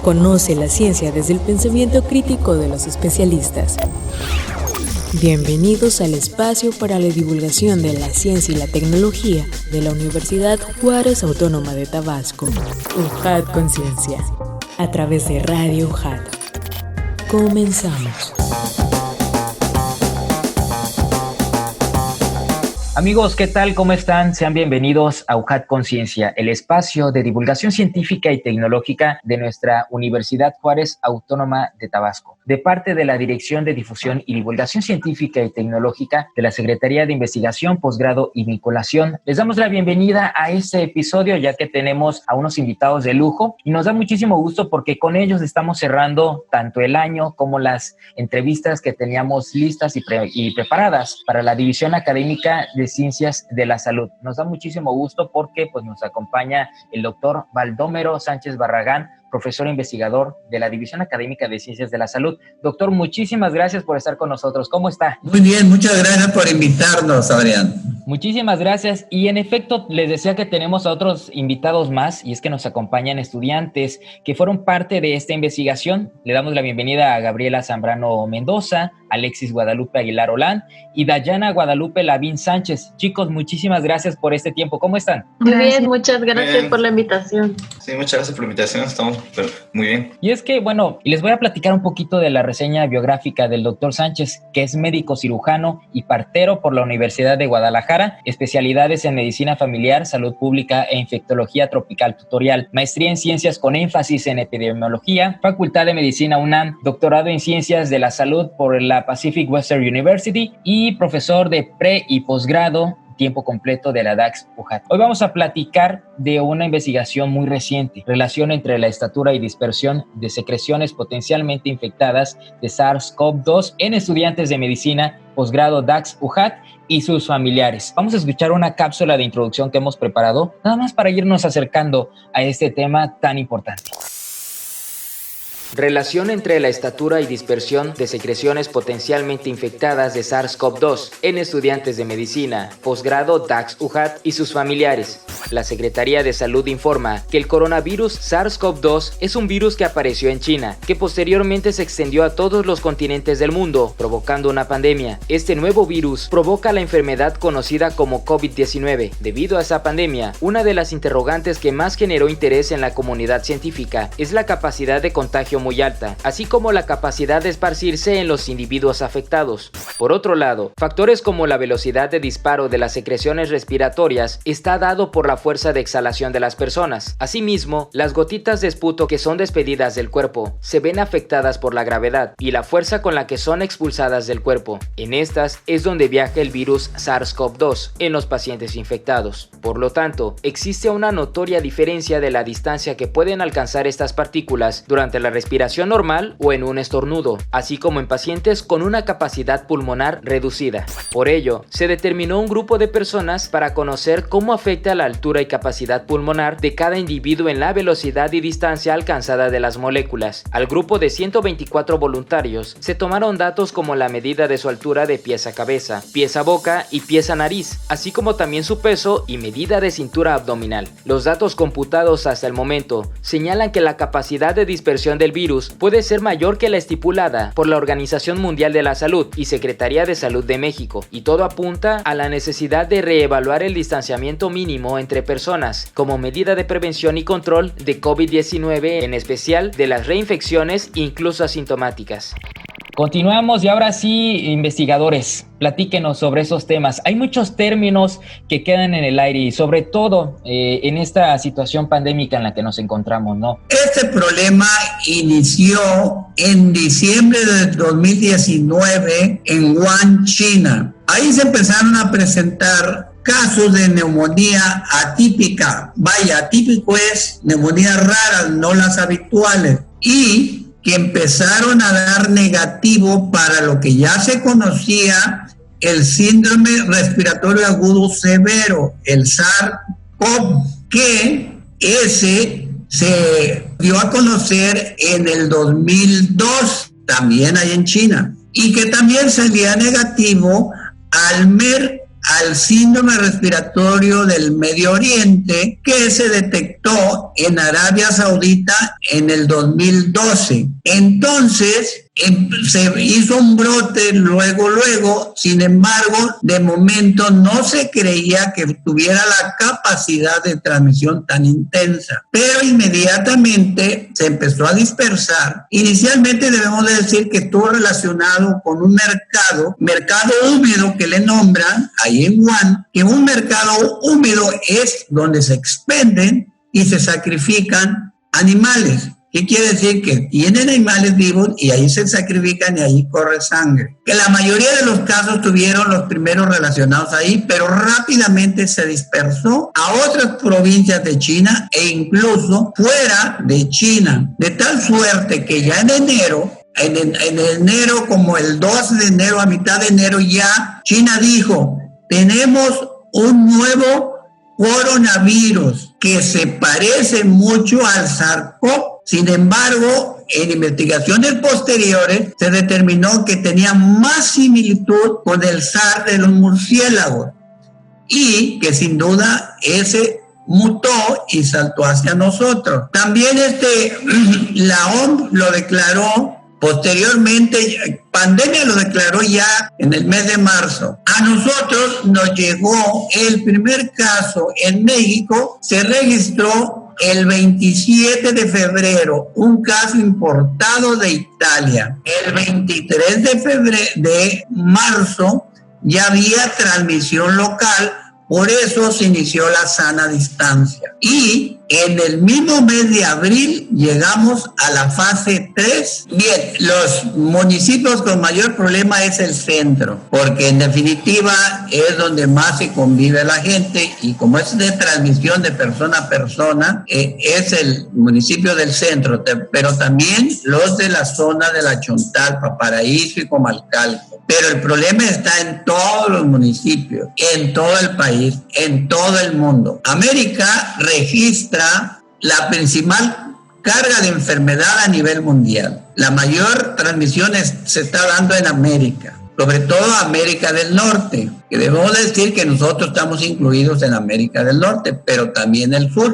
Conoce la ciencia desde el pensamiento crítico de los especialistas. Bienvenidos al espacio para la divulgación de la ciencia y la tecnología de la Universidad Juárez Autónoma de Tabasco. UJAT Conciencia, a través de Radio UJAT. Comenzamos. Amigos, ¿qué tal? ¿Cómo están? Sean bienvenidos a UJAT Conciencia, el espacio de divulgación científica y tecnológica de nuestra Universidad Juárez Autónoma de Tabasco. De parte de la Dirección de Difusión y Divulgación Científica y Tecnológica de la Secretaría de Investigación, Posgrado y Vinculación, les damos la bienvenida a este episodio, ya que tenemos a unos invitados de lujo y nos da muchísimo gusto porque con ellos estamos cerrando tanto el año como las entrevistas que teníamos listas y preparadas para la División Académica de Ciencias de la Salud. Nos da muchísimo gusto porque nos acompaña el doctor Baldomero Sánchez Barragán, profesor e investigador de la División Académica de Ciencias de la Salud. Doctor, muchísimas gracias por estar con nosotros. ¿Cómo está? Muy bien, muchas gracias por invitarnos, Adrián. Muchísimas gracias. Y en efecto, les decía que tenemos a otros invitados más, y es que nos acompañan estudiantes que fueron parte de esta investigación. Le damos la bienvenida a Gabriela Zambrano Mendoza, Alexis Guadalupe Aguilar Olán y Dayana Guadalupe Lavín Sánchez. Chicos, muchísimas gracias por este tiempo. ¿Cómo están? Muy bien, muchas gracias por la invitación. Sí, muchas gracias por la invitación. Estamos muy bien. Y es que, les voy a platicar un poquito de la reseña biográfica del doctor Sánchez, que es médico cirujano y partero por la Universidad de Guadalajara, especialidades en medicina familiar, salud pública e infectología tropical tutorial, maestría en ciencias con énfasis en epidemiología, Facultad de Medicina UNAM, doctorado en ciencias de la salud por la Pacific Western University y profesor de pre y posgrado tiempo completo de la DAX UJAT. Hoy vamos a platicar de una investigación muy reciente, relación entre la estatura y dispersión de secreciones potencialmente infectadas de SARS-CoV-2 en estudiantes de medicina, posgrado DAX UJAT y sus familiares. Vamos a escuchar una cápsula de introducción que hemos preparado, nada más para irnos acercando a este tema tan importante. Relación entre la estatura y dispersión de secreciones potencialmente infectadas de SARS-CoV-2 en estudiantes de medicina, posgrado DAX UJAT y sus familiares. La Secretaría de Salud informa que el coronavirus SARS-CoV-2 es un virus que apareció en China, que posteriormente se extendió a todos los continentes del mundo, provocando una pandemia. Este nuevo virus provoca la enfermedad conocida como COVID-19. Debido a esa pandemia, una de las interrogantes que más generó interés en la comunidad científica es la capacidad de contagio muy alta, así como la capacidad de esparcirse en los individuos afectados. Por otro lado, factores como la velocidad de disparo de las secreciones respiratorias está dado por la fuerza de exhalación de las personas. Asimismo, las gotitas de esputo que son despedidas del cuerpo se ven afectadas por la gravedad y la fuerza con la que son expulsadas del cuerpo. En estas es donde viaja el virus SARS-CoV-2 en los pacientes infectados. Por lo tanto, existe una notoria diferencia de la distancia que pueden alcanzar estas partículas durante la respiración normal o en un estornudo, así como en pacientes con una capacidad pulmonar reducida. Por ello, se determinó un grupo de personas para conocer cómo afecta la altura y capacidad pulmonar de cada individuo en la velocidad y distancia alcanzada de las moléculas. Al grupo de 124 voluntarios se tomaron datos como la medida de su altura de pies a cabeza, pies a boca y pies a nariz, así como también su peso y medida de cintura abdominal. Los datos computados hasta el momento señalan que la capacidad de dispersión del virus puede ser mayor que la estipulada por la Organización Mundial de la Salud y Secretaría de Salud de México, y todo apunta a la necesidad de reevaluar el distanciamiento mínimo entre personas como medida de prevención y control de COVID-19, en especial de las reinfecciones incluso asintomáticas. Continuamos y ahora sí, investigadores, platíquenos sobre esos temas. Hay muchos términos que quedan en el aire y sobre todo en esta situación pandémica en la que nos encontramos, ¿no? Este problema inició en diciembre de 2019 en Wuhan, China. Ahí se empezaron a presentar casos de neumonía atípica. Vaya, atípico es neumonías raras, no las habituales. Y que empezaron a dar negativo para lo que ya se conocía el síndrome respiratorio agudo severo, el SARS-CoV, que ese se dio a conocer en el 2002, también ahí en China, y que también salía negativo al síndrome respiratorio del Medio Oriente que se detectó en Arabia Saudita en el 2012. Entonces, se hizo un brote luego, sin embargo, de momento no se creía que tuviera la capacidad de transmisión tan intensa, pero inmediatamente se empezó a dispersar. Inicialmente debemos de decir que estuvo relacionado con un mercado húmedo que le nombran ahí en Wuhan, que un mercado húmedo es donde se expenden y se sacrifican animales. ¿Qué quiere decir? Que tienen animales vivos y ahí se sacrifican y ahí corre sangre. Que la mayoría de los casos tuvieron los primeros relacionados ahí, pero rápidamente se dispersó a otras provincias de China e incluso fuera de China. De tal suerte que ya en enero, como el 12 de enero, a mitad de enero, ya China dijo, tenemos un nuevo coronavirus que se parece mucho al SARS-CoV. Sin embargo, en investigaciones posteriores se determinó que tenía más similitud con el SARS de los murciélagos y que sin duda ese mutó y saltó hacia nosotros. También la OMS lo declaró posteriormente, pandemia lo declaró ya en el mes de marzo. A nosotros nos llegó el primer caso en México, se registró el 27 de febrero, un caso importado de Italia. El 23 de marzo ya había transmisión local, por eso se inició la sana distancia. Y en el mismo mes de abril llegamos a la fase 3. Bien, los municipios con mayor problema es el centro, porque en definitiva es donde más se convive la gente y como es de transmisión de persona a persona, es el municipio del centro, pero también los de la zona de la Chontalpa, Paraíso y Comalcalco. Pero el problema está en todos los municipios, en todo el país, en todo el mundo. América registra la principal carga de enfermedad a nivel mundial. La mayor transmisión se está dando en América, sobre todo América del Norte, que debemos decir que nosotros estamos incluidos en América del Norte, pero también el sur.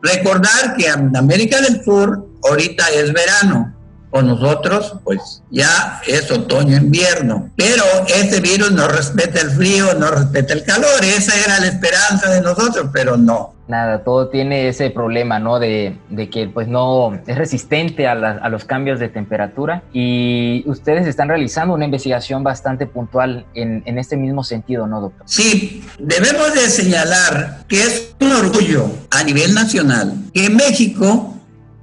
Recordar que en América del Sur ahorita es verano. Con nosotros, pues ya es otoño-invierno. Pero este virus no respeta el frío, no respeta el calor. Esa era la esperanza de nosotros, pero no. Nada, todo tiene ese problema, ¿no? De que pues no es resistente a los cambios de temperatura. Y ustedes están realizando una investigación bastante puntual en este mismo sentido, ¿no, doctor? Sí, debemos de señalar que es un orgullo a nivel nacional que México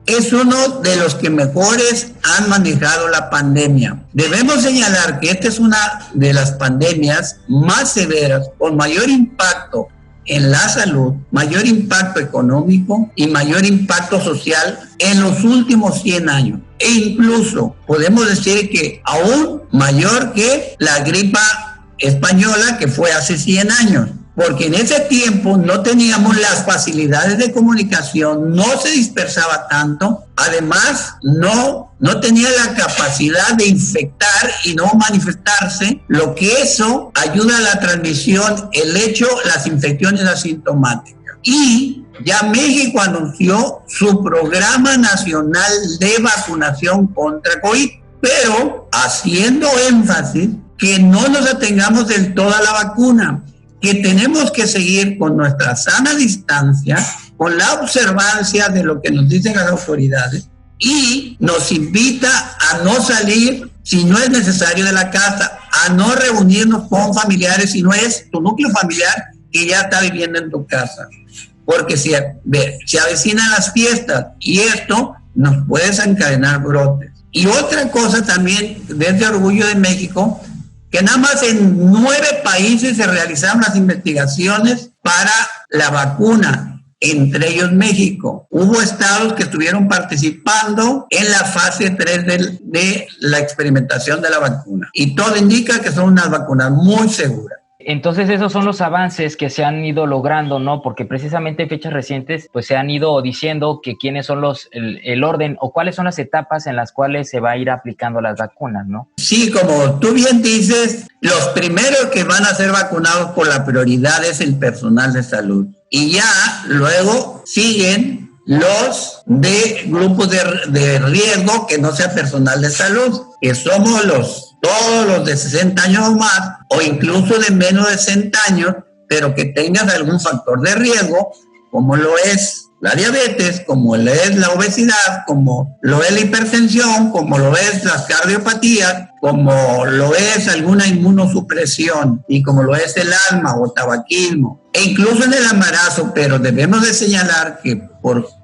es uno de los que mejores han manejado la pandemia. Debemos señalar que esta es una de las pandemias más severas, con mayor impacto en la salud, mayor impacto económico y mayor impacto social en los últimos 100 años. E incluso podemos decir que aún mayor que la gripa española que fue hace 100 años. Porque en ese tiempo no teníamos las facilidades de comunicación, no se dispersaba tanto, además no tenía la capacidad de infectar y no manifestarse, lo que eso ayuda a la transmisión, las infecciones asintomáticas. Y ya México anunció su programa nacional de vacunación contra COVID, pero haciendo énfasis que no nos atengamos del todo a la vacuna, que tenemos que seguir con nuestra sana distancia, con la observancia de lo que nos dicen las autoridades y nos invita a no salir si no es necesario de la casa, a no reunirnos con familiares si no es tu núcleo familiar que ya está viviendo en tu casa, porque se avecinan las fiestas y esto nos puede desencadenar brotes. Y otra cosa también, desde Orgullo de México, que nada más en 9 países se realizaron las investigaciones para la vacuna, entre ellos México. Hubo estados que estuvieron participando en la fase 3 de la experimentación de la vacuna. Y todo indica que son unas vacunas muy seguras. Entonces esos son los avances que se han ido logrando, ¿no? Porque precisamente en fechas recientes pues se han ido diciendo que quiénes son el orden o cuáles son las etapas en las cuales se va a ir aplicando las vacunas, ¿no? Sí, como tú bien dices, los primeros que van a ser vacunados por la prioridad es el personal de salud. Y ya luego siguen los de grupos de riesgo que no sea personal de salud, que somos todos los de 60 años o más, o incluso de menos de 60 años, pero que tengan algún factor de riesgo, como lo es la diabetes, como lo es la obesidad, como lo es la hipertensión, como lo es las cardiopatías, como lo es alguna inmunosupresión y como lo es el asma o tabaquismo, e incluso en el embarazo, pero debemos de señalar que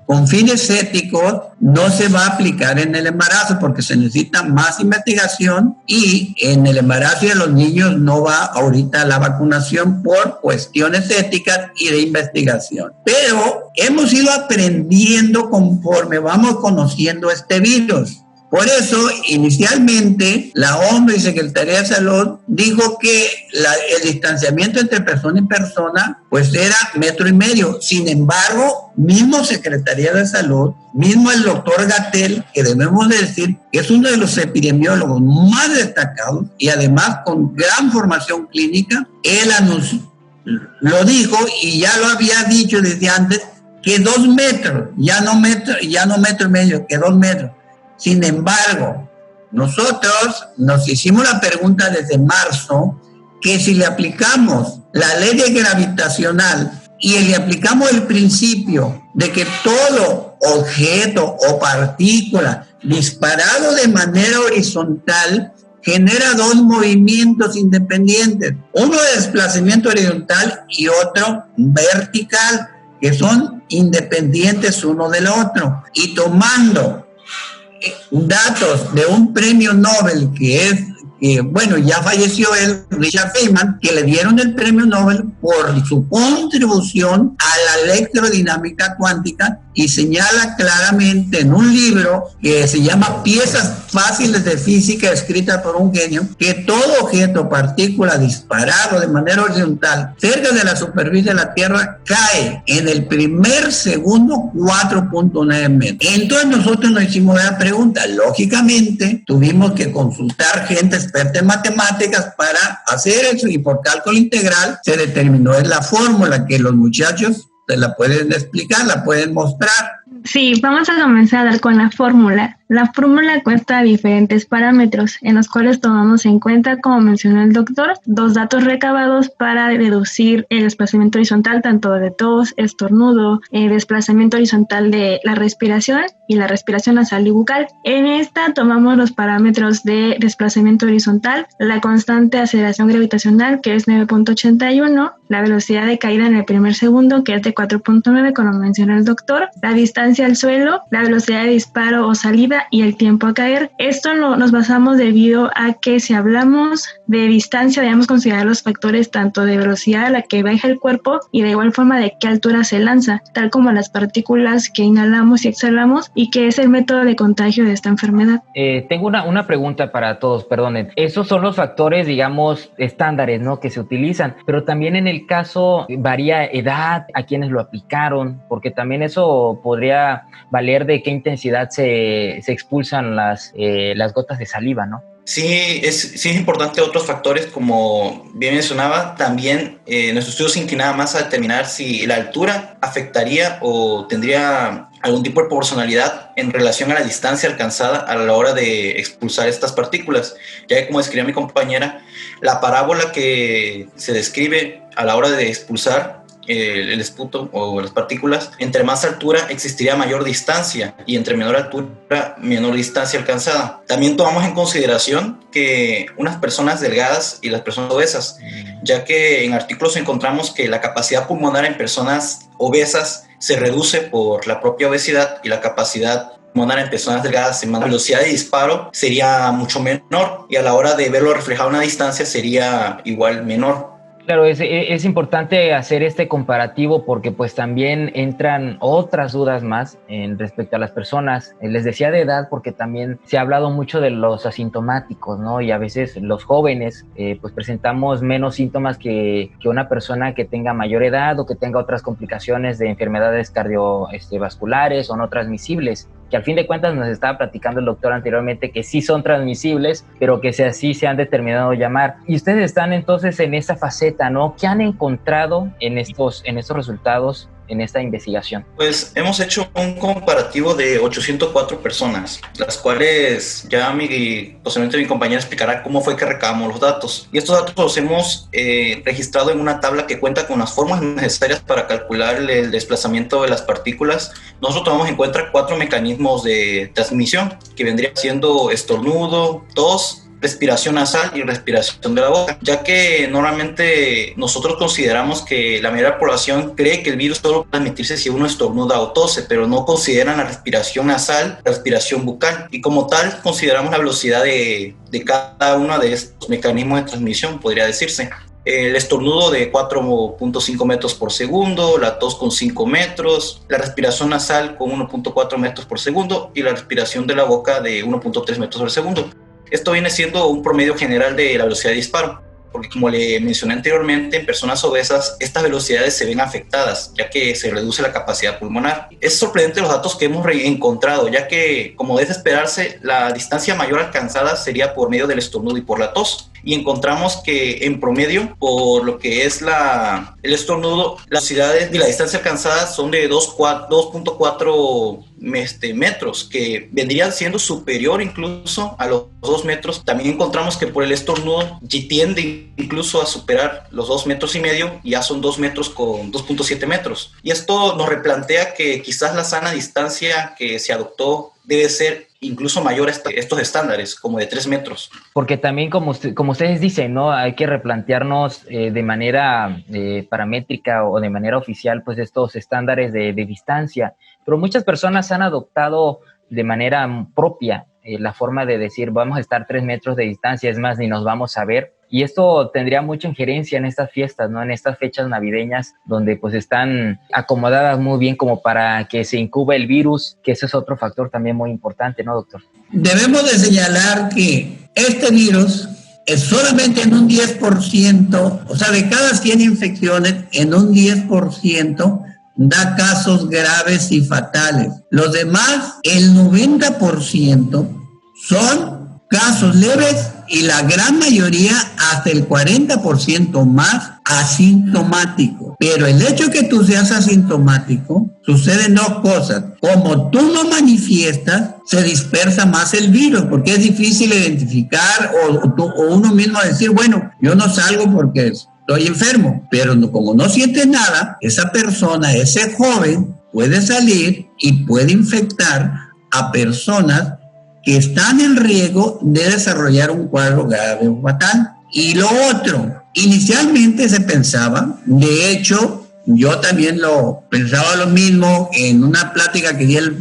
con fines éticos no se va a aplicar en el embarazo porque se necesita más investigación y en el embarazo y en los niños no va ahorita la vacunación por cuestiones éticas y de investigación. Pero hemos ido aprendiendo conforme vamos conociendo este virus. Por eso, inicialmente, la OMS y Secretaría de Salud dijo que el distanciamiento entre persona y persona, pues era 1.5 metros. Sin embargo, mismo Secretaría de Salud, mismo el doctor Gatell, que debemos decir que es uno de los epidemiólogos más destacados y además con gran formación clínica, él lo dijo y ya lo había dicho desde antes, que 2 metros, ya no 1.5 metros, que 2 metros. Sin embargo, nosotros nos hicimos la pregunta desde marzo que si le aplicamos la ley de gravitacional y le aplicamos el principio de que todo objeto o partícula disparado de manera horizontal genera 2 movimientos independientes, uno de desplazamiento horizontal y otro vertical, que son independientes uno del otro, y tomando datos de un premio Nobel ya falleció Richard Feynman, que le dieron el premio Nobel por su contribución a la electrodinámica cuántica, y señala claramente en un libro que se llama Piezas fáciles de física, escrita por un genio, que todo objeto, partícula disparado de manera horizontal cerca de la superficie de la Tierra cae en el primer segundo 4.9 metros. Entonces nosotros nos hicimos la pregunta, lógicamente tuvimos que consultar gente experta en matemáticas para hacer eso, y por cálculo integral se determinó la fórmula que los muchachos te la pueden explicar, la pueden mostrar. Sí, vamos a comenzar con la fórmula. La fórmula cuenta diferentes parámetros en los cuales tomamos en cuenta, como mencionó el doctor, 2 datos recabados para deducir el desplazamiento horizontal tanto de tos, estornudo, desplazamiento horizontal de la respiración y la respiración nasal y bucal. En esta tomamos los parámetros de desplazamiento horizontal, la constante de aceleración gravitacional, que es 9.81, la velocidad de caída en el primer segundo, que es de 4.9, como mencionó el doctor, la distancia al suelo, la velocidad de disparo o salida y el tiempo a caer. Esto nos basamos debido a que si hablamos de distancia debemos considerar los factores tanto de velocidad a la que viaja el cuerpo y de igual forma de qué altura se lanza, tal como las partículas que inhalamos y exhalamos, y que es el método de contagio de esta enfermedad. Tengo una pregunta para todos, perdonen. Esos son los factores, digamos, estándares, ¿no?, que se utilizan, pero también en el caso varía edad, a quienes lo aplicaron, porque también eso podría valer de qué intensidad se expulsan las gotas de saliva, ¿no? Sí, es importante otros factores, como bien mencionaba, también nuestro estudio se inclinaba más a determinar si la altura afectaría o tendría algún tipo de proporcionalidad en relación a la distancia alcanzada a la hora de expulsar estas partículas, ya que, como describió mi compañera, la parábola que se describe a la hora de expulsar el esputo o las partículas, entre más altura existiría mayor distancia y entre menor altura menor distancia alcanzada. También tomamos en consideración que unas personas delgadas y las personas obesas, ya que en artículos encontramos que la capacidad pulmonar en personas obesas se reduce por la propia obesidad y la capacidad pulmonar en personas delgadas en más velocidad de disparo sería mucho menor, y a la hora de verlo reflejado a una distancia sería igual menor. Claro, es importante hacer este comparativo porque pues también entran otras dudas más en respecto a las personas. Les decía de edad porque también se ha hablado mucho de los asintomáticos, ¿no? Y a veces los jóvenes pues presentamos menos síntomas que una persona que tenga mayor edad o que tenga otras complicaciones de enfermedades cardiovasculares o no transmisibles, que al fin de cuentas nos estaba platicando el doctor anteriormente que sí son transmisibles, pero que así se han determinado llamar. Y ustedes están entonces en esa faceta, ¿no? ¿Qué han encontrado en estos resultados, en esta investigación? Pues hemos hecho un comparativo de 804 personas, las cuales ya posiblemente mi compañera explicará cómo fue que recabamos los datos. Y estos datos los hemos registrado en una tabla que cuenta con las formas necesarias para calcular el desplazamiento de las partículas. Nosotros tomamos en cuenta 4 mecanismos de transmisión, que vendría siendo estornudo, tos, respiración nasal y respiración de la boca, ya que normalmente nosotros consideramos que la mayoría de la población cree que el virus solo puede transmitirse si uno estornuda o tose, pero no consideran la respiración nasal, la respiración bucal, y como tal consideramos la velocidad de cada uno de estos mecanismos de transmisión, podría decirse. El estornudo de 4.5 metros por segundo, la tos con 5 metros, la respiración nasal con 1.4 metros por segundo y la respiración de la boca de 1.3 metros por segundo. Esto viene siendo un promedio general de la velocidad de disparo, porque como le mencioné anteriormente, en personas obesas estas velocidades se ven afectadas, ya que se reduce la capacidad pulmonar. Es sorprendente los datos que hemos encontrado, ya que, como debe esperarse, la distancia mayor alcanzada sería por medio del estornudo y por la tos. Y encontramos que en promedio, por lo que es el estornudo, las velocidades y la distancia alcanzada son de 2.4 metros, que vendrían siendo superior incluso a los 2 metros. También encontramos que por el estornudo tiende incluso a superar los 2,5 metros, y ya son 2 metros con 2.7 metros. Y esto nos replantea que quizás la sana distancia que se adoptó debe ser incluso mayor a estos estándares, como de 3 metros. Porque también, como ustedes dicen, ¿no? Hay que replantearnos de manera paramétrica o de manera oficial, pues estos estándares de distancia. Pero muchas personas han adoptado de manera propia la forma de decir, vamos a estar 3 metros de distancia, es más, ni nos vamos a ver. Y esto tendría mucha injerencia en estas fiestas, ¿no? En estas fechas navideñas, donde pues están acomodadas muy bien como para que se incube el virus, que ese es otro factor también muy importante, ¿no, doctor? Debemos de señalar que este virus es solamente en un 10%, o sea, de cada 100 infecciones, en un 10% da casos graves y fatales. Los demás, el 90% son casos leves y la gran mayoría, hasta el 40% más, asintomáticos. Pero el hecho de que tú seas asintomático, suceden 2 cosas. Como tú no manifiestas, se dispersa más el virus, porque es difícil identificar o uno mismo decir, bueno, yo no salgo porque estoy enfermo, pero como no siente nada, esa persona, ese joven, puede salir y puede infectar a personas que están en riesgo de desarrollar un cuadro grave o fatal. Y lo otro, inicialmente se pensaba, de hecho, yo también pensaba lo mismo en una plática que di el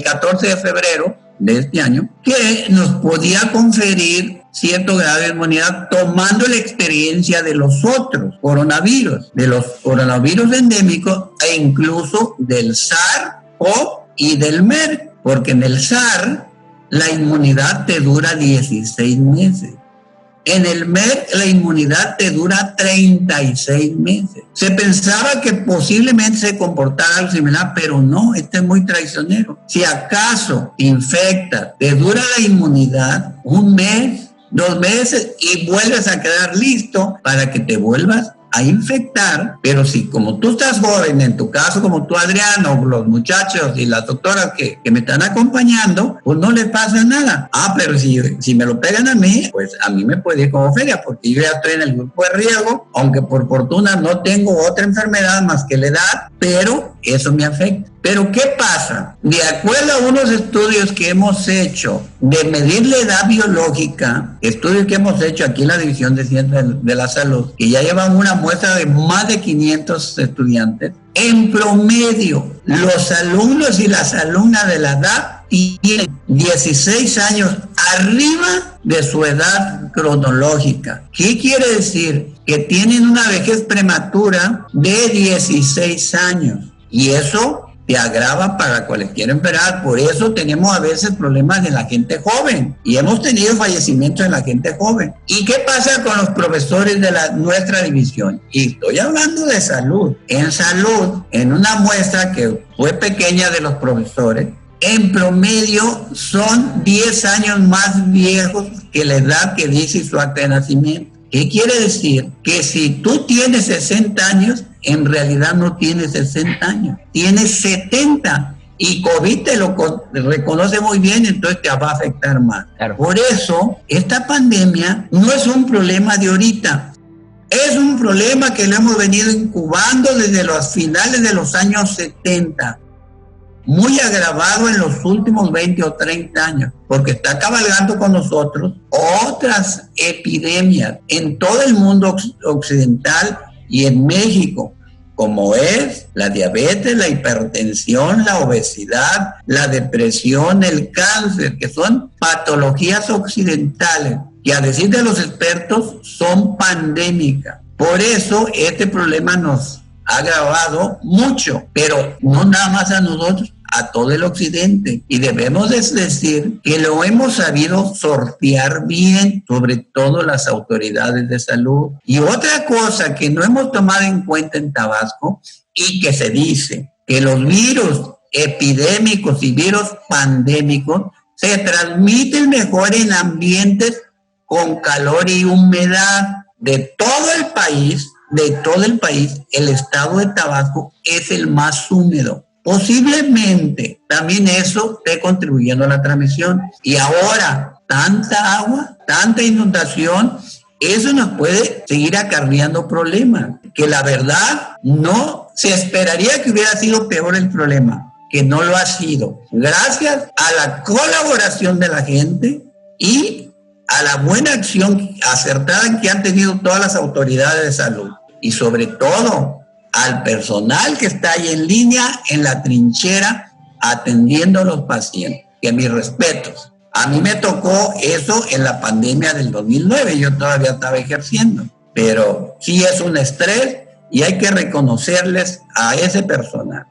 14 de febrero de este año, que nos podía conferir cierto grado de inmunidad tomando la experiencia de los otros coronavirus, de los coronavirus endémicos e incluso del SARS-CoV y del MERS. Porque en el SARS la inmunidad te dura 16 meses. En el MERS la inmunidad te dura 36 meses. Se pensaba que posiblemente se comportara algo similar, pero no, este es muy traicionero. Si acaso te infectas, te dura la inmunidad 1 mes, 2 meses y vuelves a quedar listo para que te vuelvas a infectar. Pero si como tú estás joven, en tu caso como tú, Adriano, los muchachos y las doctoras que me están acompañando, pues no les pasa nada. Pero si me lo pegan a mí, pues a mí me puede ir como feria, porque yo ya estoy en el grupo de riesgo, aunque por fortuna no tengo otra enfermedad más que la edad, pero eso me afecta. Pero ¿qué pasa? De acuerdo a unos estudios que hemos hecho de medir la edad biológica, estudios que hemos hecho aquí en la División de Ciencias de la Salud, que ya llevan una muestra de más de 500 estudiantes, en promedio, los alumnos y las alumnas de la edad tienen 16 años arriba de su edad cronológica. ¿Qué quiere decir? Que tienen una vejez prematura de 16 años. Y eso te agrava para cualquier enfermedad. Por eso tenemos a veces problemas en la gente joven. Y hemos tenido fallecimientos en la gente joven. ¿Y qué pasa con los profesores de nuestra división? Y estoy hablando de salud. En salud, en una muestra que fue pequeña de los profesores, en promedio son 10 años más viejos que la edad que dice su acta de nacimiento. ¿Qué quiere decir? Que si tú tienes 60 años, en realidad no tienes 60 años, tienes 70. Y COVID te lo reconoce muy bien, entonces te va a afectar más. Claro. Por eso, esta pandemia no es un problema de ahorita. Es un problema que lo hemos venido incubando desde los finales de los años 70. Muy agravado en los últimos 20 o 30 años, porque está cabalgando con nosotros otras epidemias en todo el mundo occidental y en México, como es la diabetes, la hipertensión, la obesidad, la depresión, el cáncer, que son patologías occidentales, que a decir de los expertos son pandémicas. Por eso este problema nos ha agravado mucho, pero no nada más a nosotros, a todo el occidente, y debemos decir que lo hemos sabido sortear bien, sobre todo las autoridades de salud. Y otra cosa que no hemos tomado en cuenta en Tabasco, y que se dice que los virus epidémicos y virus pandémicos se transmiten mejor en ambientes con calor y humedad. De todo el país, el estado de Tabasco es el más húmedo. Posiblemente también eso esté contribuyendo a la transmisión. Y ahora, tanta agua, tanta inundación, eso nos puede seguir acarreando problemas. Que la verdad no se esperaría que hubiera sido peor el problema, que no lo ha sido. Gracias a la colaboración de la gente y a la buena acción acertada que han tenido todas las autoridades de salud. Y sobre todo, al personal que está ahí en línea, en la trinchera, atendiendo a los pacientes. Que mis respetos. A mí me tocó eso en la pandemia del 2009, yo todavía estaba ejerciendo. Pero sí es un estrés y hay que reconocerles a ese personal.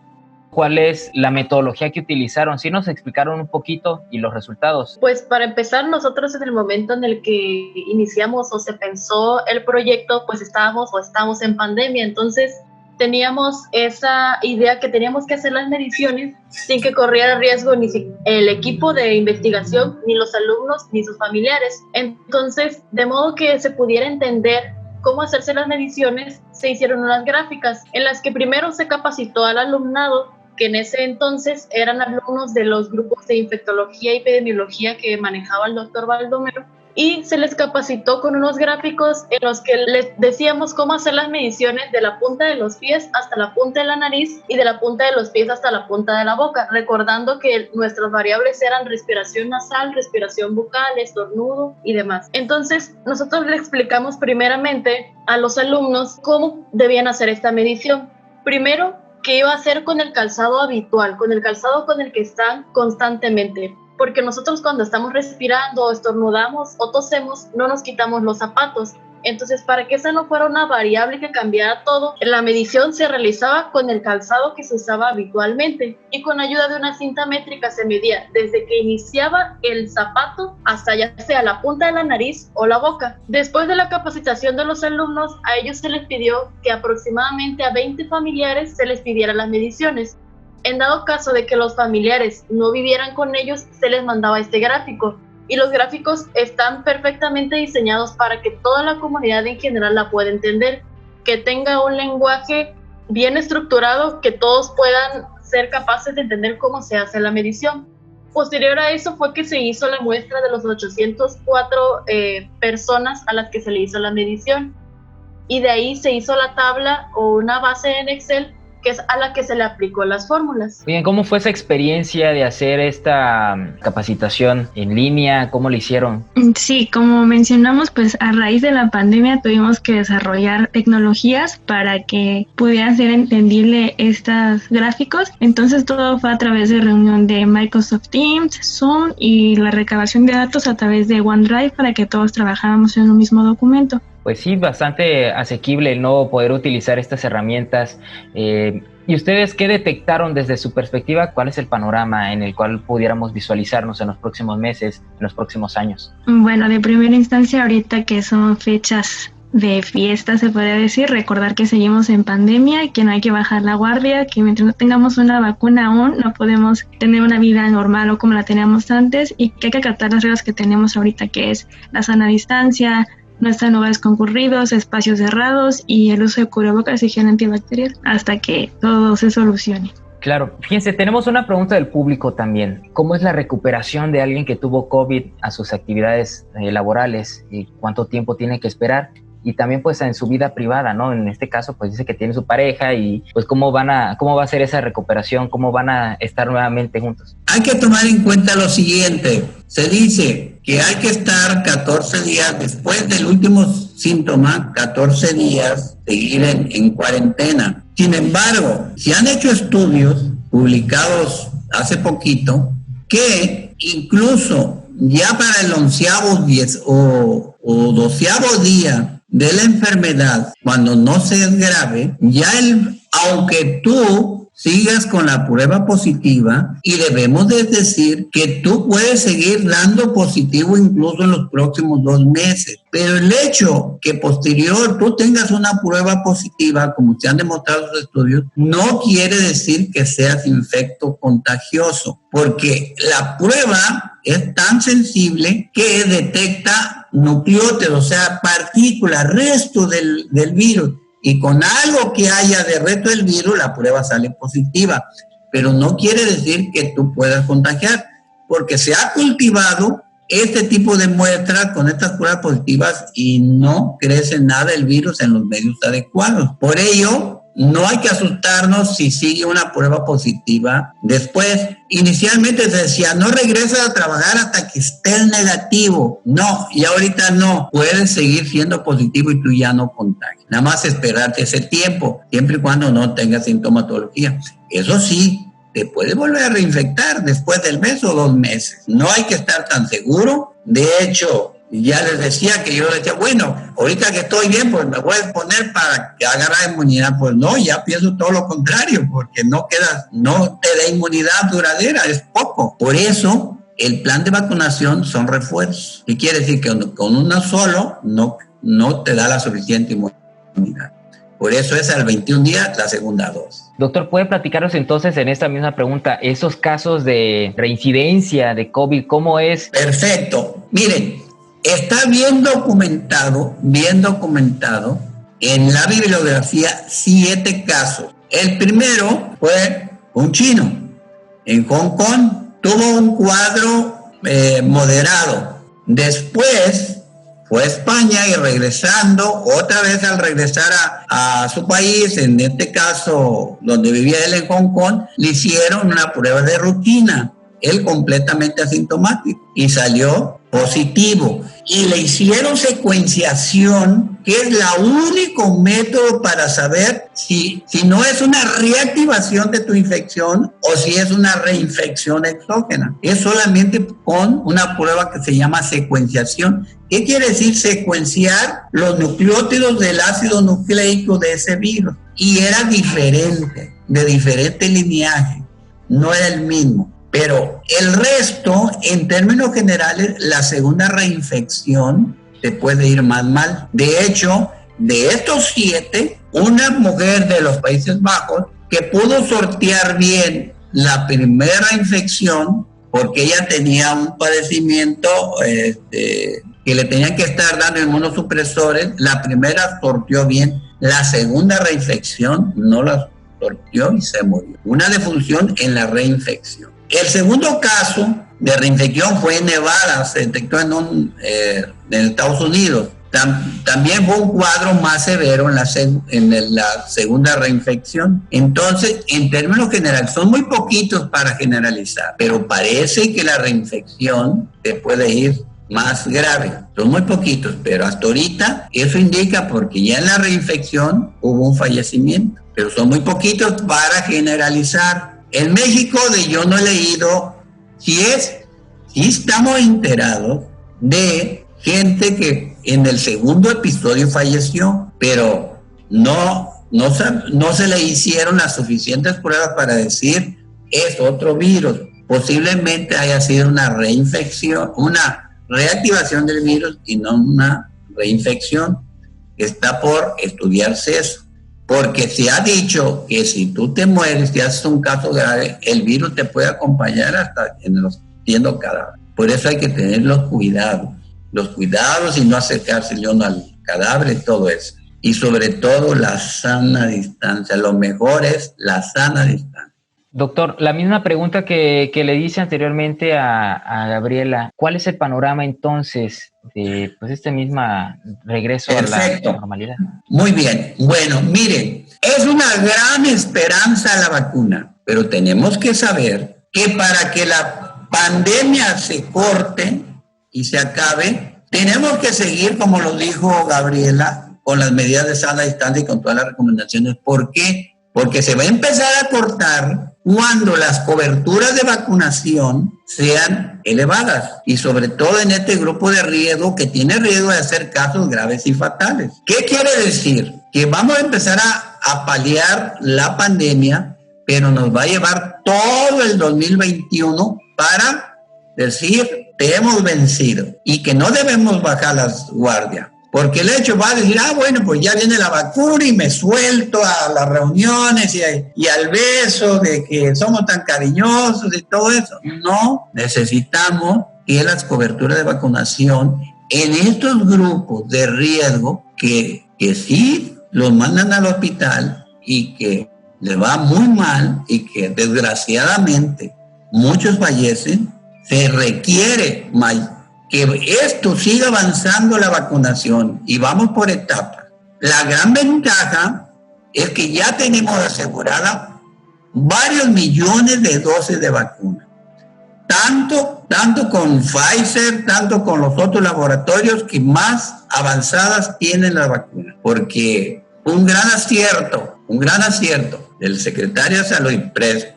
¿Cuál es la metodología que utilizaron? ¿Sí nos explicaron un poquito y los resultados? Pues para empezar, nosotros en el momento en el que iniciamos o se pensó el proyecto, pues estamos en pandemia, entonces teníamos esa idea que teníamos que hacer las mediciones sin que corriera riesgo ni el equipo de investigación, ni los alumnos, ni sus familiares. Entonces, de modo que se pudiera entender cómo hacerse las mediciones, se hicieron unas gráficas en las que primero se capacitó al alumnado, que en ese entonces eran alumnos de los grupos de infectología y epidemiología que manejaba el doctor Baldomero, y se les capacitó con unos gráficos en los que les decíamos cómo hacer las mediciones de la punta de los pies hasta la punta de la nariz y de la punta de los pies hasta la punta de la boca, recordando que nuestras variables eran respiración nasal, respiración bucal, estornudo y demás. Entonces, nosotros le explicamos primeramente a los alumnos cómo debían hacer esta medición. Primero, qué iba a hacer con el calzado habitual, con el calzado con el que están constantemente. Porque nosotros cuando estamos respirando o estornudamos o tosemos, no nos quitamos los zapatos. Entonces, para que esa no fuera una variable que cambiara todo, la medición se realizaba con el calzado que se usaba habitualmente y con ayuda de una cinta métrica se medía desde que iniciaba el zapato hasta ya sea la punta de la nariz o la boca. Después de la capacitación de los alumnos, a ellos se les pidió que aproximadamente a 20 familiares se les pidieran las mediciones. En dado caso de que los familiares no vivieran con ellos, se les mandaba este gráfico. Y los gráficos están perfectamente diseñados para que toda la comunidad en general la pueda entender, que tenga un lenguaje bien estructurado, que todos puedan ser capaces de entender cómo se hace la medición. Posterior a eso fue que se hizo la muestra de los 804 personas a las que se le hizo la medición. Y de ahí se hizo la tabla o una base en Excel que es a la que se le aplicó las fórmulas. Bien, ¿cómo fue esa experiencia de hacer esta capacitación en línea? ¿Cómo lo hicieron? Sí, como mencionamos, pues a raíz de la pandemia tuvimos que desarrollar tecnologías para que pudieran ser entendible estos gráficos. Entonces todo fue a través de reunión de Microsoft Teams, Zoom y la recabación de datos a través de OneDrive para que todos trabajáramos en un mismo documento. Pues sí, bastante asequible el no poder utilizar estas herramientas. ¿Y ustedes qué detectaron desde su perspectiva? ¿Cuál es el panorama en el cual pudiéramos visualizarnos en los próximos meses, en los próximos años? Bueno, de primera instancia, ahorita que son fechas de fiesta, se podría decir, recordar que seguimos en pandemia, que no hay que bajar la guardia, que mientras no tengamos una vacuna aún no podemos tener una vida normal o como la teníamos antes, y que hay que acatar las reglas que tenemos ahorita, que es la sana distancia, no estar en lugares concurridos, espacios cerrados y el uso de cubrebocas y gel antibacterial hasta que todo se solucione. Claro, fíjense, tenemos una pregunta del público también. ¿Cómo es la recuperación de alguien que tuvo COVID a sus actividades laborales? ¿Y cuánto tiempo tiene que esperar? Y también pues en su vida privada, ¿no? En este caso pues dice que tiene su pareja y pues cómo va a ser esa recuperación, cómo van a estar nuevamente juntos. Hay que tomar en cuenta lo siguiente, se dice que hay que estar 14 días después del último síntoma, 14 días seguir en cuarentena. Sin embargo, se han hecho estudios publicados hace poquito que incluso ya para el 11º o 12º día de la enfermedad, cuando no sea grave, ya aunque tú sigas con la prueba positiva, y debemos de decir que tú puedes seguir dando positivo incluso en los próximos 2 meses, pero el hecho que posterior tú tengas una prueba positiva, como se han demostrado los estudios, no quiere decir que seas infecto contagioso, porque la prueba es tan sensible que detecta nucleótidos, o sea, partículas, restos del virus. Y con algo que haya de resto del virus, la prueba sale positiva. Pero no quiere decir que tú puedas contagiar, porque se ha cultivado este tipo de muestras con estas pruebas positivas y no crece nada el virus en los medios adecuados. Por ello, no hay que asustarnos si sigue una prueba positiva después. Inicialmente se decía, no regresas a trabajar hasta que estés negativo. No, y ahorita no. Puedes seguir siendo positivo y tú ya no contagias. Nada más esperarte ese tiempo, siempre y cuando no tengas sintomatología. Eso sí, te puede volver a reinfectar después del mes o 2 meses. No hay que estar tan seguro. De hecho, ya les decía que yo decía, bueno, ahorita que estoy bien, pues me voy a poner para que agarre inmunidad. Pues no, ya pienso todo lo contrario, porque no te da inmunidad duradera, es poco. Por eso, el plan de vacunación son refuerzos. ¿Qué quiere decir? Que con uno solo no te da la suficiente inmunidad. Por eso es al 21 días la segunda dosis. Doctor, ¿puede platicarnos entonces en esta misma pregunta esos casos de reincidencia de COVID? ¿Cómo es? Perfecto. Miren, está bien documentado en la bibliografía 7 casos. El primero fue un chino en Hong Kong, tuvo un cuadro moderado. Después fue a España y otra vez al regresar a su país, en este caso donde vivía él en Hong Kong, le hicieron una prueba de rutina, él completamente asintomático, y salió positivo. Y le hicieron secuenciación, que es el único método para saber si no es una reactivación de tu infección o si es una reinfección exógena. Es solamente con una prueba que se llama secuenciación. ¿Qué quiere decir secuenciar? Los nucleótidos del ácido nucleico de ese virus. Y era diferente, de diferente lineaje, no era el mismo. Pero el resto, en términos generales, la segunda reinfección te puede ir más mal. De hecho, de estos 7, una mujer de los Países Bajos que pudo sortear bien la primera infección, porque ella tenía un padecimiento que le tenían que estar dando inmunosupresores, la primera sorteó bien, la segunda reinfección no la sorteó y se murió. Una defunción en la reinfección. El segundo caso de reinfección fue en Nevada, se detectó en Estados Unidos. también fue un cuadro más severo en la segunda reinfección. Entonces, en términos generales, son muy poquitos para generalizar, pero parece que la reinfección te puede ir más grave. Son muy poquitos, pero hasta ahorita eso indica, porque ya en la reinfección hubo un fallecimiento, pero son muy poquitos para generalizar. En México, yo no he leído si estamos enterados de gente que en el segundo episodio falleció, pero no se le hicieron las suficientes pruebas para decir es otro virus. Posiblemente haya sido una reinfección, una reactivación del virus y no una reinfección. Está por estudiarse eso, porque se ha dicho que si tú te mueres, si haces un caso grave, el virus te puede acompañar hasta siendo cadáver. Por eso hay que tener los cuidados y no acercarse al cadáver y todo eso. Y sobre todo la sana distancia. Lo mejor es la sana distancia. Doctor, la misma pregunta que le hice anteriormente a Gabriela. ¿Cuál es el panorama entonces de este mismo regreso Perfecto. A la normalidad? Muy bien. Bueno, miren, es una gran esperanza la vacuna, pero tenemos que saber que para que la pandemia se corte y se acabe, tenemos que seguir, como lo dijo Gabriela, con las medidas de sana distancia y con todas las recomendaciones. ¿Por qué? Porque se va a empezar a cortar cuando las coberturas de vacunación sean elevadas, y sobre todo en este grupo de riesgo que tiene riesgo de hacer casos graves y fatales. ¿Qué quiere decir? Que vamos a empezar a paliar la pandemia, pero nos va a llevar todo el 2021 para decir te hemos vencido, y que no debemos bajar las guardias, porque el hecho va a decir, bueno, pues ya viene la vacuna y me suelto a las reuniones y al beso de que somos tan cariñosos y todo eso. No, necesitamos que las coberturas de vacunación en estos grupos de riesgo que sí los mandan al hospital y que les va muy mal y que desgraciadamente muchos fallecen, se requiere que esto siga avanzando la vacunación, y vamos por etapas. La gran ventaja es que ya tenemos asegurada varios millones de dosis de vacuna, tanto con Pfizer, tanto con los otros laboratorios que más avanzadas tienen la vacuna, porque un gran acierto del secretario de Salud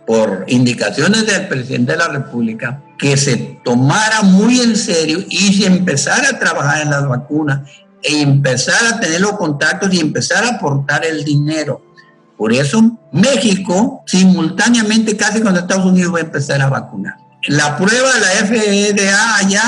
por indicaciones del presidente de la República, que se tomara muy en serio y se empezara a trabajar en las vacunas e empezar a tener los contactos y empezar a aportar el dinero. Por eso México simultáneamente casi con Estados Unidos va a empezar a vacunar. La prueba de la FDA allá,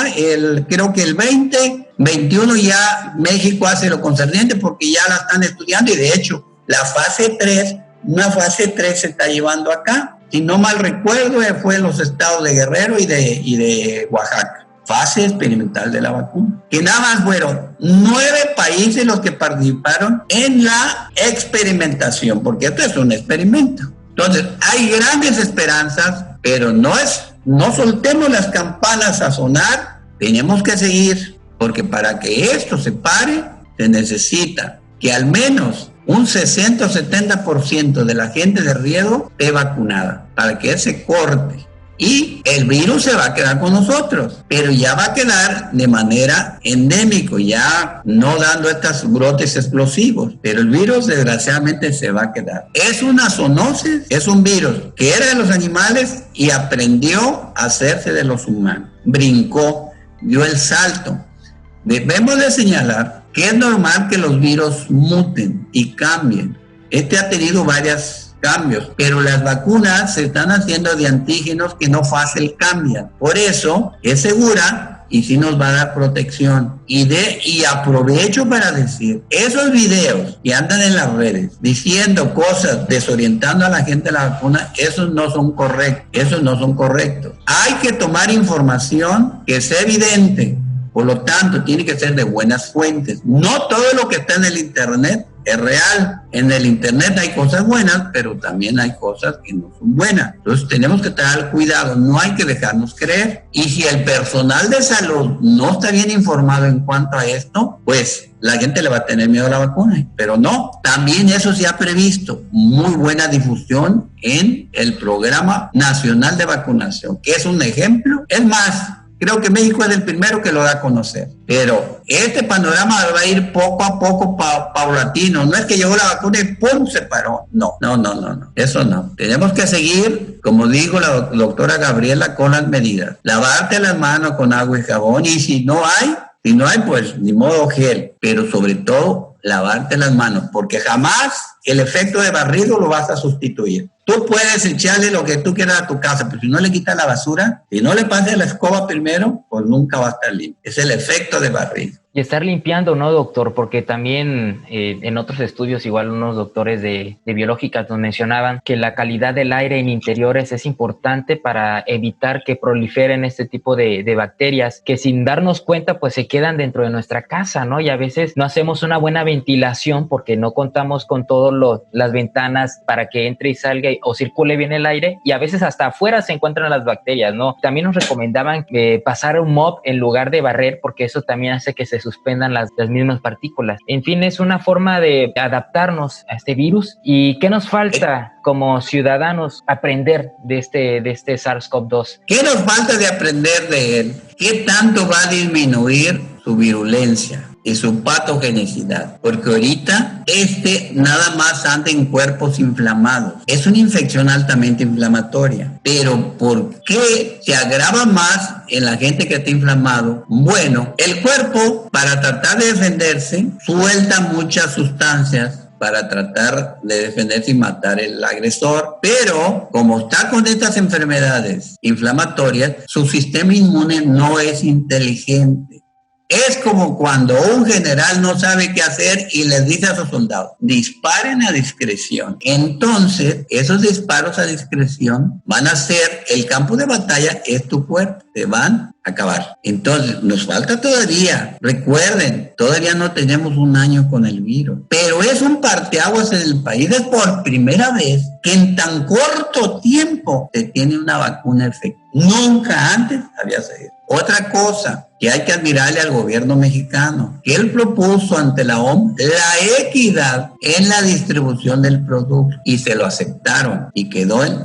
creo que el 2021 ya México hace lo concerniente porque ya la están estudiando, y de hecho una fase 3 se está llevando acá. Si no mal recuerdo, fue en los estados de Guerrero y de Oaxaca. Fase experimental de la vacuna. Que nada más fueron 9 países los que participaron en la experimentación, porque esto es un experimento. Entonces, hay grandes esperanzas, pero no soltemos las campanas a sonar. Tenemos que seguir, porque para que esto se pare, se necesita que al menos un 60 o 70% de la gente de riesgo esté vacunada, para que se corte. Y el virus se va a quedar con nosotros, pero ya va a quedar de manera endémico, ya no dando estos brotes explosivos, pero el virus desgraciadamente se va a quedar. Es una zoonosis, es un virus que era de los animales y aprendió a hacerse de los humanos, brincó, dio el salto. Debemos de señalar que es normal que los virus muten y cambien. Ha tenido varios cambios, pero las vacunas se están haciendo de antígenos que no fácil cambian. Por eso es segura y sí nos va a dar protección. Y aprovecho para decir, esos videos que andan en las redes diciendo cosas, desorientando a la gente de la vacuna, esos no son correctos. Hay que tomar información que sea evidente. Por lo tanto, tiene que ser de buenas fuentes. No todo lo que está en el internet es real. En el internet hay cosas buenas, pero también hay cosas que no son buenas. Entonces tenemos que tener cuidado, no hay que dejarnos creer. Y si el personal de salud no está bien informado en cuanto a esto, pues la gente le va a tener miedo a la vacuna. Pero no, también eso se ha previsto. Muy buena difusión en el Programa Nacional de Vacunación, que es un ejemplo. Es más, creo que México es el primero que lo da a conocer. Pero este panorama va a ir poco a poco, paulatino. No es que llegó la vacuna y ¡pum! Se paró. No. Eso no. Tenemos que seguir, como dijo la doctora Gabriela, con las medidas. Lavarte las manos con agua y jabón. Y si no hay, pues ni modo gel. Pero sobre todo, lavarte las manos. Porque jamás el efecto de barrido lo vas a sustituir. Tú puedes echarle lo que tú quieras a tu casa, pero si no le quitas la basura, si no le pasas la escoba primero, pues nunca va a estar limpio. Es el efecto de barrido. Y estar limpiando, ¿no, doctor? Porque también en otros estudios, igual unos doctores de biológicas nos mencionaban que la calidad del aire en interiores es importante para evitar que proliferen este tipo de bacterias que sin darnos cuenta pues se quedan dentro de nuestra casa, ¿no? Y a veces no hacemos una buena ventilación porque no contamos con todas las ventanas para que entre y salga o circule bien el aire, y a veces hasta afuera se encuentran las bacterias, ¿no? También nos recomendaban pasar un mop en lugar de barrer porque eso también hace que se suspendan las mismas partículas. En fin, es una forma de adaptarnos a este virus. ¿Y qué nos falta como ciudadanos aprender de este SARS-CoV-2? ¿Qué nos falta de aprender de él? ¿Qué tanto va a disminuir su virulencia y su patogenicidad? Porque ahorita nada más anda en cuerpos inflamados. Es una infección altamente inflamatoria. Pero ¿por qué se agrava más en la gente que está inflamado? Bueno, el cuerpo, para tratar de defenderse, suelta muchas sustancias para tratar de defenderse y matar al agresor, pero como está con estas enfermedades inflamatorias, su sistema inmune no es inteligente. Es como cuando un general no sabe qué hacer y les dice a sus soldados, disparen a discreción. Entonces, esos disparos a discreción van a ser, el campo de batalla es tu cuerpo, te van a acabar. Entonces, nos falta todavía, recuerden, todavía no tenemos un año con el virus, pero es un parteaguas en el país. Es por primera vez que en tan corto tiempo se tiene una vacuna efectiva. Nunca antes había sido. Otra cosa que hay que admirarle al gobierno mexicano, que él propuso ante la OMS la equidad en la distribución del producto y se lo aceptaron y quedó él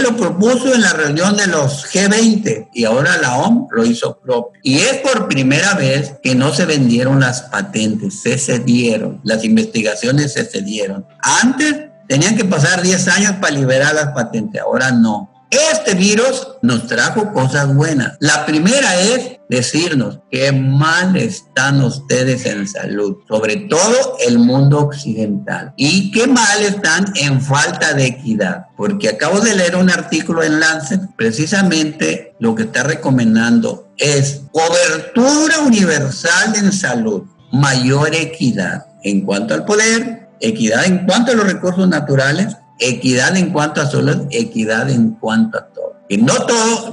lo propuso en la reunión de los G20 y ahora la OMS lo hizo propio. Y es por primera vez que no se vendieron las patentes, se cedieron, las investigaciones se cedieron. Antes tenían que pasar 10 años para liberar las patentes, ahora no. Este virus nos trajo cosas buenas. La primera es decirnos qué mal están ustedes en salud, sobre todo el mundo occidental, y qué mal están en falta de equidad, porque acabo de leer un artículo en Lancet, precisamente lo que está recomendando es cobertura universal en salud, mayor equidad en cuanto al poder, equidad en cuanto a los recursos naturales, equidad en cuanto a salud, equidad en cuanto a todo.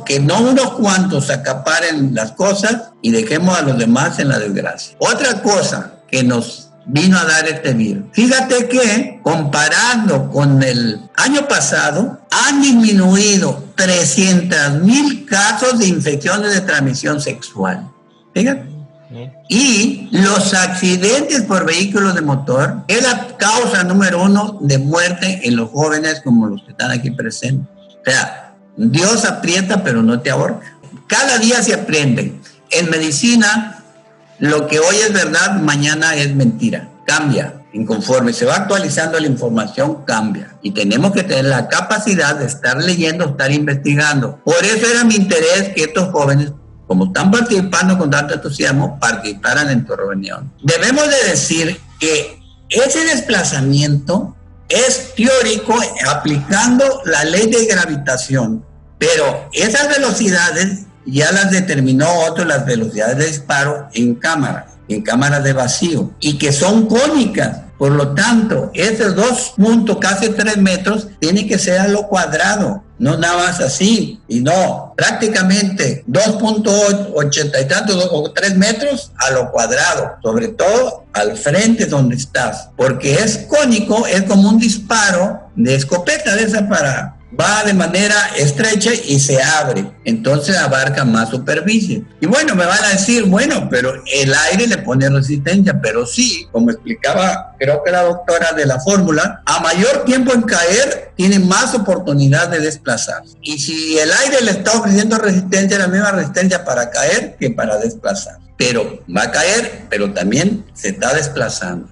Que no unos cuantos acaparen las cosas y dejemos a los demás en la desgracia. Otra cosa que nos vino a dar este virus. Fíjate que comparando con el año pasado, han disminuido 300,000 casos de infecciones de transmisión sexual. Fíjate. Y los accidentes por vehículos de motor es la causa número 1 de muerte en los jóvenes como los que están aquí presentes. O sea, Dios aprieta pero no te ahorca. Cada día se aprende. En medicina, lo que hoy es verdad, mañana es mentira. Cambia. Y conforme se va actualizando la información, cambia. Y tenemos que tener la capacidad de estar leyendo, estar investigando. Por eso era mi interés que estos jóvenes, como están participando con tanto entusiasmo, participaran en tu reunión. Debemos de decir que ese desplazamiento es teórico aplicando la ley de gravitación, pero esas velocidades ya las determinó otro, las velocidades de disparo en cámaras de vacío, y que son cónicas. Por lo tanto, esos 2 puntos, casi 3 metros, tiene que ser a lo cuadrado, no nada más así. Y no, prácticamente 2.80 y tantos o 3 metros a lo cuadrado, sobre todo al frente donde estás, porque es cónico, es como un disparo de escopeta de esa para... Va de manera estrecha y se abre, entonces abarca más superficie. Y bueno, me van a decir, bueno, pero el aire le pone resistencia, pero sí, como explicaba, creo que la doctora de la fórmula, a mayor tiempo en caer, tiene más oportunidad de desplazarse. Y si el aire le está ofreciendo resistencia, la misma resistencia para caer que para desplazar. Pero va a caer, pero también se está desplazando.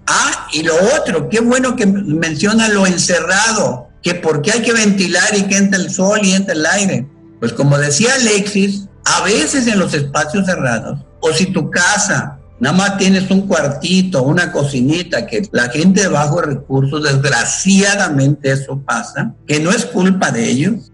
Y lo otro, qué bueno que menciona lo encerrado, que por qué hay que ventilar y que entre el sol y entre el aire. Pues como decía Alexis, a veces en los espacios cerrados, o si tu casa nada más tienes un cuartito, una cocinita, que la gente de bajos recursos, desgraciadamente eso pasa, que no es culpa de ellos,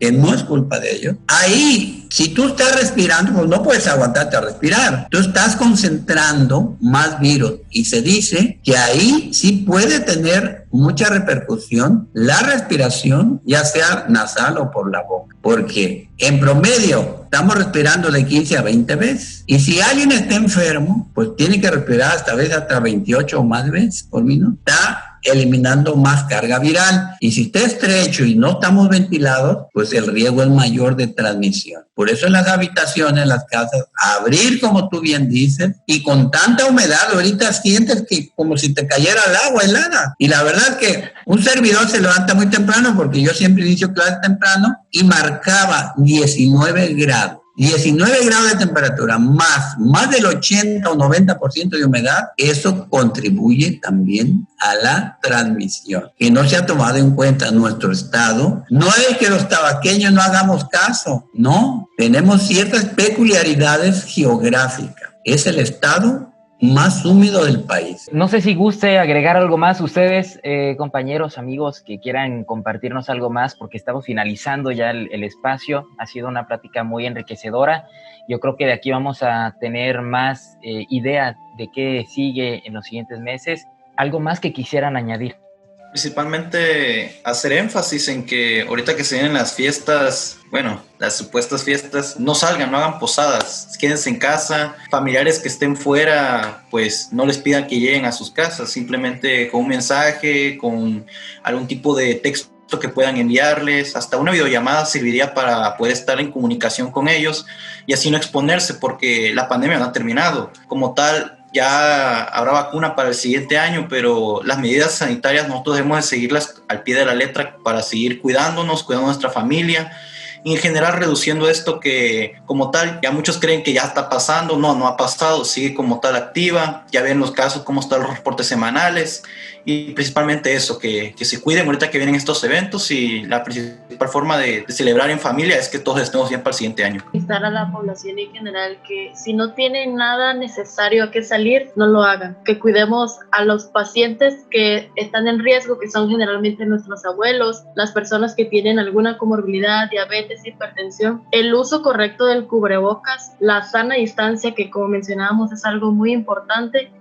ahí, si tú estás respirando, pues no puedes aguantarte a respirar, tú estás concentrando más virus, y se dice que ahí sí puede tener mucha repercusión la respiración, ya sea nasal o por la boca, porque en promedio estamos respirando de 15 a 20 veces, y si alguien está enfermo, pues tiene que respirar hasta 28 o más veces por minuto. Está eliminando más carga viral, y si está estrecho y no estamos ventilados, pues el riesgo es mayor de transmisión. Por eso en las habitaciones, en las casas, abrir como tú bien dices, y con tanta humedad ahorita sientes que como si te cayera el agua helada, y la verdad es que un servidor se levanta muy temprano, porque yo siempre inicio clases temprano, y marcaba 19 grados. 19 grados de temperatura más del 80 o 90% de humedad, eso contribuye también a la transmisión, que no se ha tomado en cuenta nuestro estado. No es que los tabaqueños no hagamos caso, no, tenemos ciertas peculiaridades geográficas. Es el estado más húmedo del país. No sé si guste agregar algo más ustedes, compañeros, amigos, que quieran compartirnos algo más, porque estamos finalizando ya el espacio. Ha sido una plática muy enriquecedora. Yo creo que de aquí vamos a tener más idea de qué sigue en los siguientes meses. ¿Algo más que quisieran añadir? Principalmente hacer énfasis en que ahorita que se vienen las fiestas, bueno, las supuestas fiestas, no salgan, no hagan posadas, quédense en casa. Familiares que estén fuera, pues no les pidan que lleguen a sus casas, simplemente con un mensaje, con algún tipo de texto que puedan enviarles, hasta una videollamada serviría para poder estar en comunicación con ellos y así no exponerse, porque la pandemia no ha terminado. Como tal, ya habrá vacuna para el siguiente año, pero las medidas sanitarias nosotros debemos de seguirlas al pie de la letra para seguir cuidándonos, cuidando a nuestra familia y en general reduciendo esto que como tal ya muchos creen que ya está pasando. No ha pasado, sigue como tal activa. Ya ven los casos, cómo están los reportes semanales y principalmente eso, que se cuiden ahorita que vienen estos eventos, y la principal forma de celebrar en familia es que todos estemos bien para el siguiente año. Instar a la población en general que si no tienen nada necesario que salir, no lo hagan, que cuidemos a los pacientes que están en riesgo, que son generalmente nuestros abuelos, las personas que tienen alguna comorbilidad, diabetes, hipertensión, el uso correcto del cubrebocas, la sana distancia, que como mencionábamos es algo muy importante,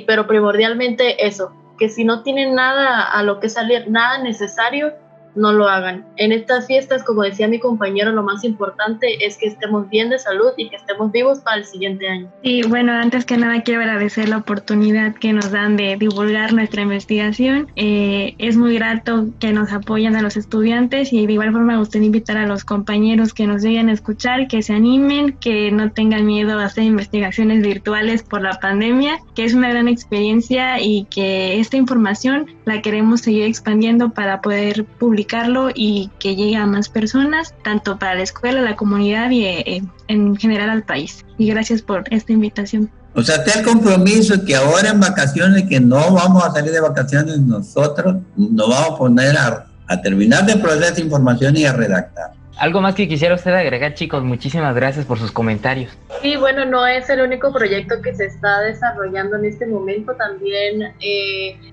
pero primordialmente eso, que si no tienen nada a lo que salir, nada necesario, no lo hagan. En estas fiestas, como decía mi compañero, lo más importante es que estemos bien de salud y que estemos vivos para el siguiente año. Y bueno, antes que nada quiero agradecer la oportunidad que nos dan de divulgar nuestra investigación. Es muy grato que nos apoyen a los estudiantes, y de igual forma me gustaría invitar a los compañeros que nos lleguen a escuchar, que se animen, que no tengan miedo a hacer investigaciones virtuales por la pandemia, que es una gran experiencia y que esta información la queremos seguir expandiendo para poder publicarlo y que llegue a más personas, tanto para la escuela, la comunidad y en general al país. Y gracias por esta invitación. O sea, está el compromiso que ahora en vacaciones, que no vamos a salir de vacaciones nosotros, nos vamos a poner a terminar de procesar información y a redactar. ¿Algo más que quisiera usted agregar, chicos? Muchísimas gracias por sus comentarios. Sí, bueno, no es el único proyecto que se está desarrollando en este momento. También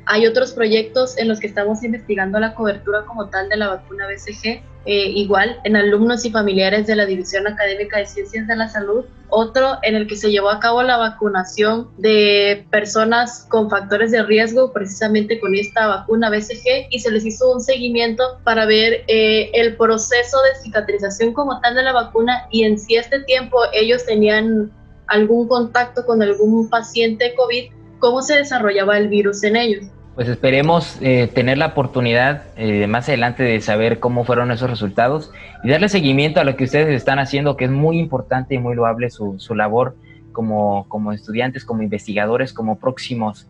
hay otros proyectos en los que estamos investigando la cobertura como tal de la vacuna BCG. igual en alumnos y familiares de la División Académica de Ciencias de la Salud, otro en el que se llevó a cabo la vacunación de personas con factores de riesgo, precisamente con esta vacuna BCG, y se les hizo un seguimiento para ver el proceso de cicatrización como tal de la vacuna, y en si este tiempo ellos tenían algún contacto con algún paciente COVID, cómo se desarrollaba el virus en ellos. Pues esperemos tener la oportunidad más adelante de saber cómo fueron esos resultados y darle seguimiento a lo que ustedes están haciendo, que es muy importante y muy loable su labor como estudiantes, como investigadores, como próximos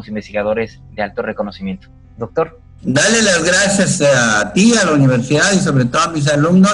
investigadores de alto reconocimiento. Doctor. Dale las gracias a ti, a la universidad y sobre todo a mis alumnos,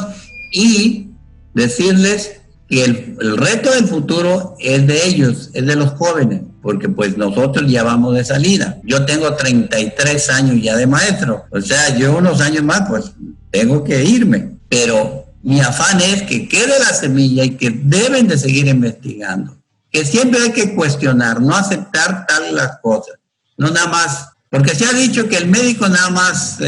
y decirles que el reto del futuro es de ellos, es de los jóvenes, porque pues nosotros ya vamos de salida. Yo tengo 33 años ya de maestro, o sea, yo unos años más pues tengo que irme, pero mi afán es que quede la semilla y que deben de seguir investigando, que siempre hay que cuestionar, no aceptar tal las cosas, no nada más, porque se ha dicho que el médico nada más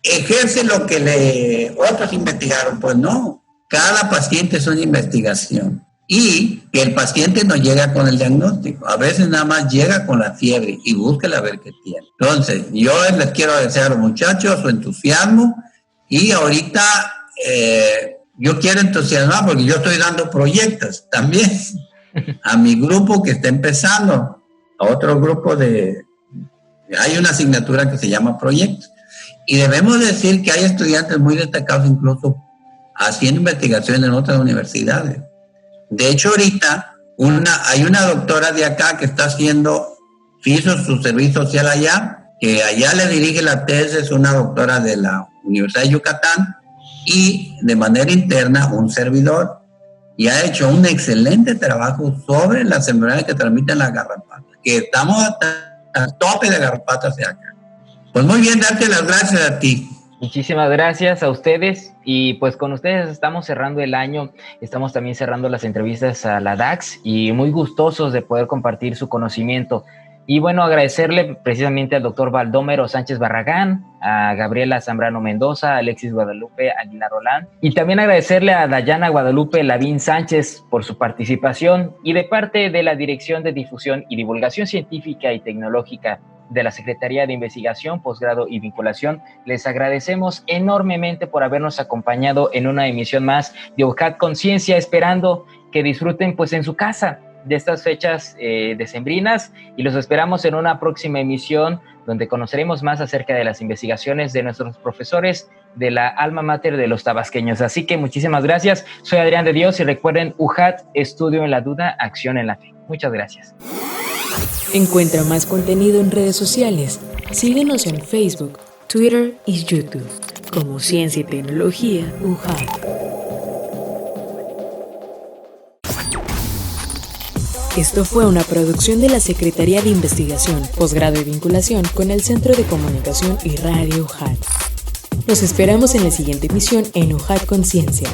ejerce lo que otros investigaron, pues no. Cada paciente es una investigación y que el paciente no llega con el diagnóstico. A veces nada más llega con la fiebre y búsquela a ver qué tiene. Entonces, yo les quiero desear a los muchachos su entusiasmo y ahorita yo quiero entusiasmar porque yo estoy dando proyectos también a mi grupo que está empezando, a otro grupo hay una asignatura que se llama proyectos y debemos decir que hay estudiantes muy destacados incluso haciendo investigación en otras universidades. De hecho, ahorita hay una doctora de acá que hizo su servicio social allá, que allá le dirige la tesis, es una doctora de la Universidad de Yucatán, y de manera interna un servidor, y ha hecho un excelente trabajo sobre las enfermedades que transmiten las garrapatas, que estamos a tope de garrapatas de acá. Pues muy bien, darte las gracias a ti. Muchísimas gracias a ustedes y pues con ustedes estamos cerrando el año, estamos también cerrando las entrevistas a la DAX y muy gustosos de poder compartir su conocimiento. Y bueno, agradecerle precisamente al doctor Baldomero Sánchez Barragán, a Gabriela Zambrano Mendoza, a Alexis Guadalupe Aguilar Rolán y también agradecerle a Dayana Guadalupe Lavín Sánchez por su participación y de parte de la Dirección de Difusión y Divulgación Científica y Tecnológica de la Secretaría de Investigación, Posgrado y Vinculación, les agradecemos enormemente por habernos acompañado en una emisión más de UJAT Conciencia, esperando que disfruten pues en su casa de estas fechas decembrinas y los esperamos en una próxima emisión donde conoceremos más acerca de las investigaciones de nuestros profesores de la alma mater de los tabasqueños. Así que muchísimas gracias, soy Adrián de Dios y recuerden UJAT, estudio en la duda, acción en la fe. Muchas gracias. Encuentra más contenido en redes sociales. Síguenos en Facebook, Twitter y YouTube como Ciencia y Tecnología UJAT. Esto fue una producción de la Secretaría de Investigación, Posgrado y Vinculación con el Centro de Comunicación y Radio UJAT. Los esperamos en la siguiente emisión en UJAT Conciencia.